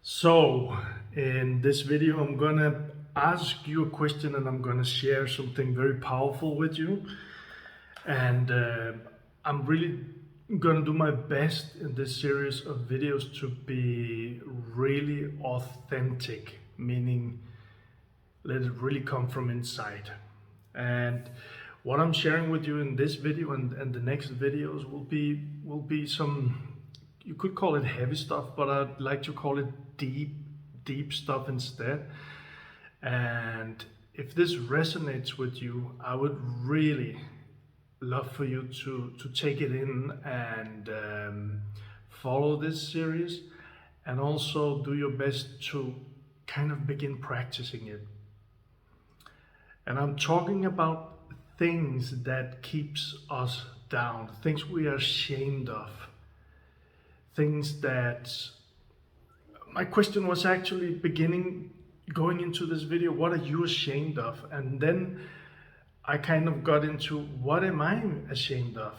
So, in this video, I'm gonna ask you a question and I'm gonna share something very powerful with you. And I'm really gonna do my best in this series of videos to be really authentic, meaning let it really come from inside. And what I'm sharing with you in this video and the next videos will be some, you could call it heavy stuff, but I'd like to call it deep stuff instead. And if this resonates with you, I would really love for you to take it in and follow this series, and also do your best to kind of begin practicing it. And I'm talking about things that keeps us down, things we are ashamed of, things that my question was actually going into this video, what are you ashamed of? And then I kind of got into what am I ashamed of?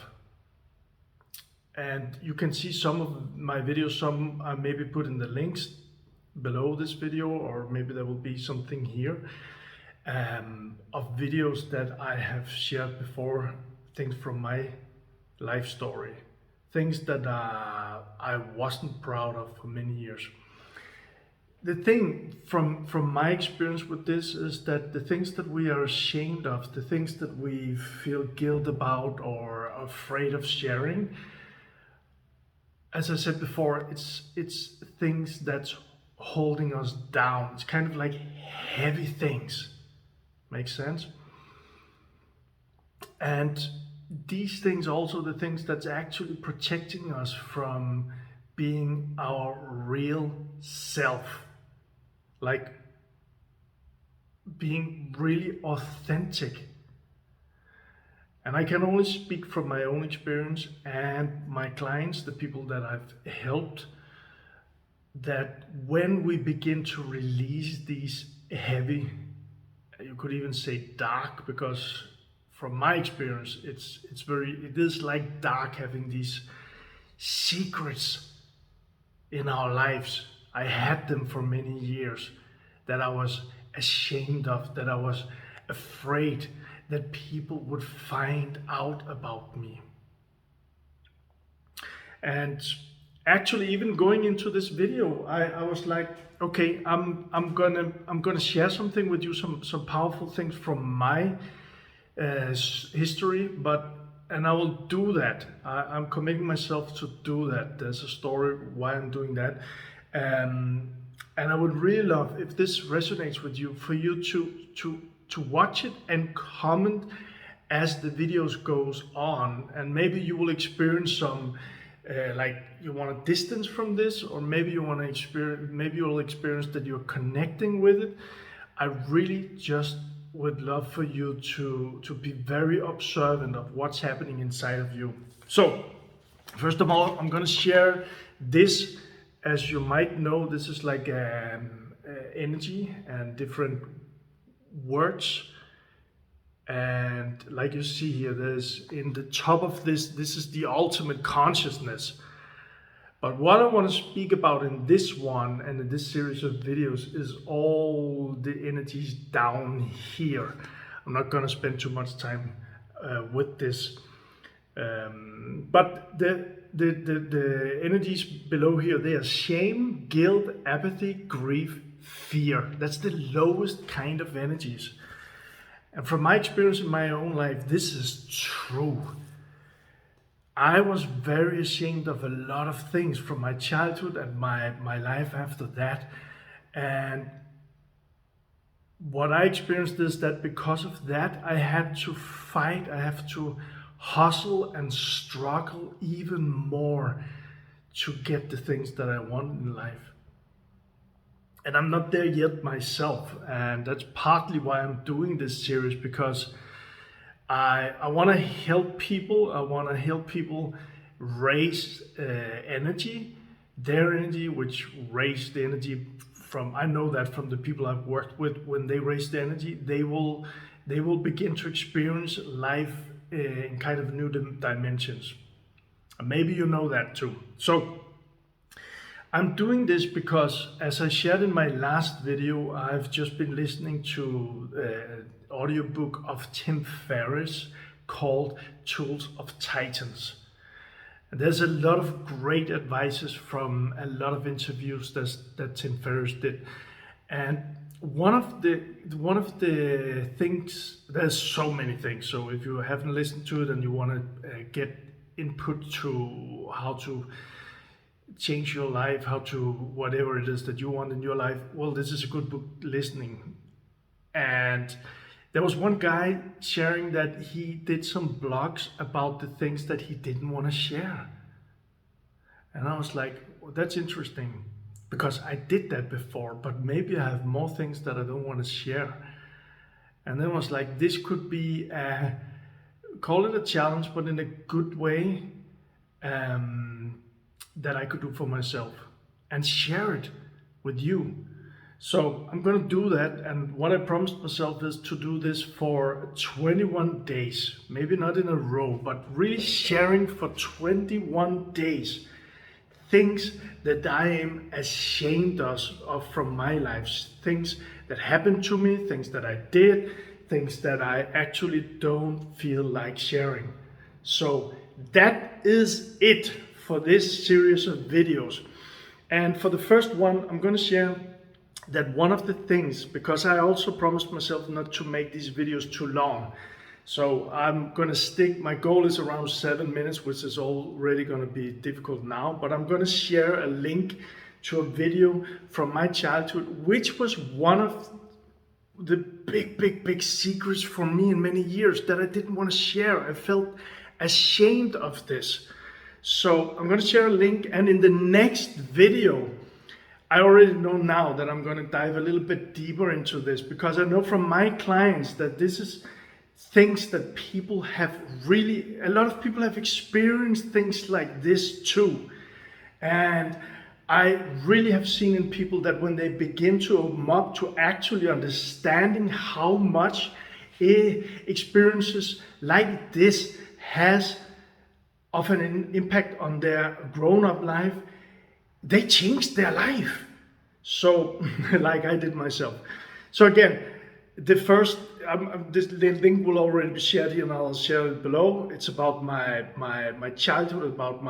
And you can see some of my videos, some I maybe put in the links below this video, or maybe there will be something here of videos that I have shared before, things from my life story, things that I wasn't proud of for many years. The thing from my experience with this is that the things that we are ashamed of, the things that we feel guilt about or afraid of sharing, as I said before, it's things that's holding us down. It's kind of like heavy things. Makes sense? And these things also the things that's actually protecting us from being our real self, like being really authentic. And I can only speak from my own experience and my clients, the people that I've helped, that when we begin to release these heavy, you could even say dark, because from my experience, it is like dark, having these secrets in our lives. I had them for many years that I was ashamed of, that I was afraid that people would find out about me. And actually, even going into this video, I was like, okay, I'm gonna share something with you, some powerful things from my history, and I will do that. I'm committing myself to do that. There's a story why I'm doing that, and I would really love, if this resonates with you, for you to watch it and comment as the videos goes on, and maybe you will experience some. Like you want a distance from this, or maybe you want to experience, maybe you'll experience that you're connecting with it. I really just would love for you to be very observant of what's happening inside of you. So, first of all, I'm going to share this. As you might know, this is like energy and different words. And like you see here, there's in the top of this is the ultimate consciousness. But what I want to speak about in this one and in this series of videos is all the energies down here. I'm not going to spend too much time with this. But the energies below here, they are shame, guilt, apathy, grief, fear. That's the lowest kind of energies. And from my experience in my own life, this is true. I was very ashamed of a lot of things from my childhood and my life after that. And what I experienced is that because of that, I had to fight, I have to hustle and struggle even more to get the things that I want in life. And I'm not there yet myself, and that's partly why I'm doing this series, because I want to help people. I want to help people raise energy, their energy, which raise the energy from, I know that from the people I've worked with, when they raise the energy, they will begin to experience life in kind of new dimensions. And maybe you know that too. So I'm doing this because, as I shared in my last video, I've just been listening to an audiobook of Tim Ferriss called Tools of Titans. And there's a lot of great advices from a lot of interviews that Tim Ferriss did. And one of the things, there's so many things. So if you haven't listened to it and you want to get input to how to change your life, how to whatever it is that you want in your life, well, this is a good book listening. And there was one guy sharing that he did some blogs about the things that he didn't want to share. And I was like, well, that's interesting, because I did that before, but maybe I have more things that I don't want to share. And then I was like, this could be call it a challenge, but in a good way, that I could do for myself and share it with you. So I'm going to do that, and what I promised myself is to do this for 21 days, maybe not in a row, but really sharing for 21 days things that I am ashamed of from my life, things that happened to me, things that I did, things that I actually don't feel like sharing. So that is it for this series of videos. And for the first one, I'm going to share that one of the things, because I also promised myself not to make these videos too long, so I'm going to stick, my goal is around 7 minutes, which is already going to be difficult now, but I'm going to share a link to a video from my childhood, which was one of the big secrets for me in many years that I didn't want to share. I felt ashamed of this. So I'm going to share a link, and in the next video, I already know now that I'm going to dive a little bit deeper into this, because I know from my clients that this is things that people have really, a lot of people have experienced things like this too. And I really have seen in people that when they begin to open up to actually understanding how much experiences like this has of an impact on their grown-up life, they changed their life. So, like I did myself. So again, the first, the link will already be shared here, and I'll share it below. It's about my childhood, about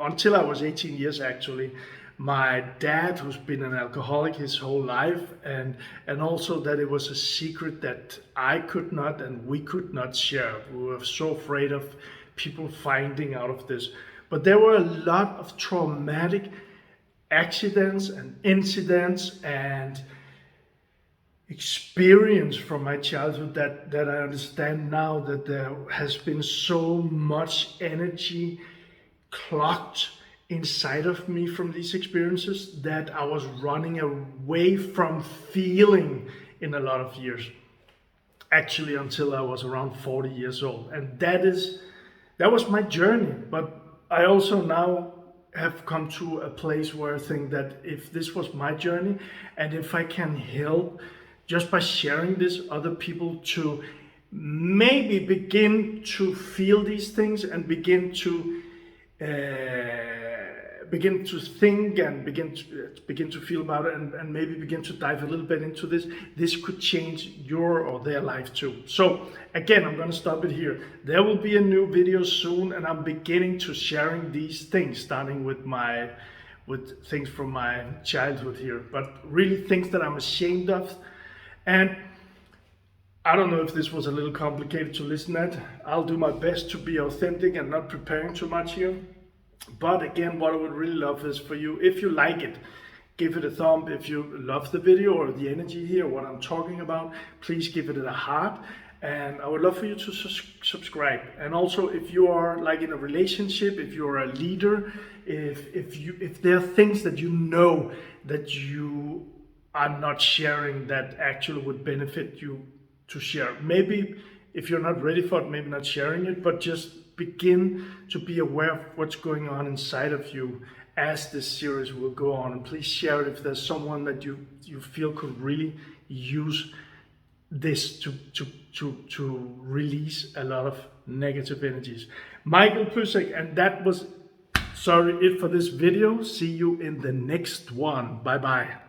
until I was 18 years actually. My dad, who's been an alcoholic his whole life, and also that it was a secret that I could not and we could not share. We were so afraid of people finding out of this. But there were a lot of traumatic accidents and incidents and experience from my childhood that I understand now, that there has been so much energy clocked inside of me from these experiences that I was running away from feeling in a lot of years, actually until I was around 40 years old. And that was my journey. But I also now have come to a place where I think that if this was my journey, and if I can help just by sharing this other people to maybe begin to feel these things and begin to think and begin to feel about it, and maybe begin to dive a little bit into this could change your or their life too. So again, I'm going to stop it here. There will be a new video soon, and I'm beginning to sharing these things, starting with things from my childhood here, but really things that I'm ashamed of. And I don't know if this was a little complicated to listen at. I'll do my best to be authentic and not preparing too much here. But again, what I would really love is for you, if you like it, give it a thumb. If you love the video or the energy here, what I'm talking about, please give it a heart. And I would love for you to subscribe. And also, if you are like in a relationship, if you're a leader, if there are things that you know that you are not sharing that actually would benefit you to share. Maybe if you're not ready for it, maybe not sharing it, but just begin to be aware of what's going on inside of you as this series will go on. And please share it if there's someone that you feel could really use this to release a lot of negative energies. Michael Pusek, and that was Sorry, it for this video. See you in the next one. Bye bye.